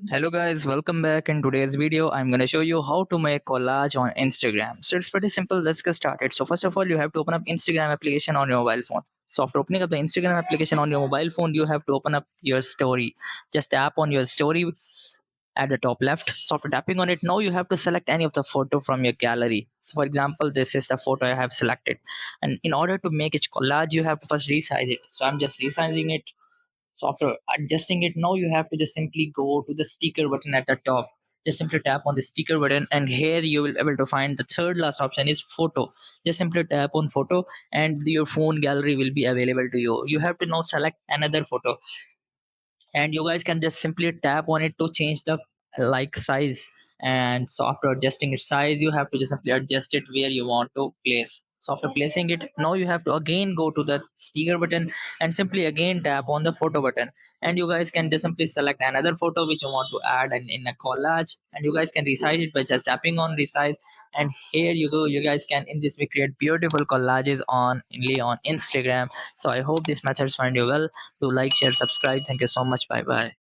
Hello guys, welcome back. In today's video, I'm going to show you how to make collage on Instagram. So it's pretty simple. Let's get started. So first of all, you have to open up Instagram application on your mobile phone. So after opening up the Instagram application on your mobile phone, you have to open up your story. Just tap on your story at the top left. So after tapping on it, now you have to select any of the photo from your gallery. So for example, this is the photo I have selected. And in order to make it collage, you have to first resize it. So I'm just resizing it. So after adjusting it, now you have to just simply go to the sticker button at the top. Just simply tap on the sticker button, and here you will be able to find the third last option is photo. Just simply tap on photo, and your phone gallery will be available to you. You have to now select another photo, and you guys can just simply tap on it to change the like size. And so after adjusting its size, you have to just simply adjust it where you want to place. So after placing it, now you have to again go to the sticker button and simply again tap on the photo button, and you guys can just simply select another photo which you want to add in a collage, and you guys can resize it by just tapping on resize. And here you go, you guys can in this way create beautiful collages on only on Instagram. So I hope these methods find you well. Do like, share, subscribe. Thank you so much. Bye bye.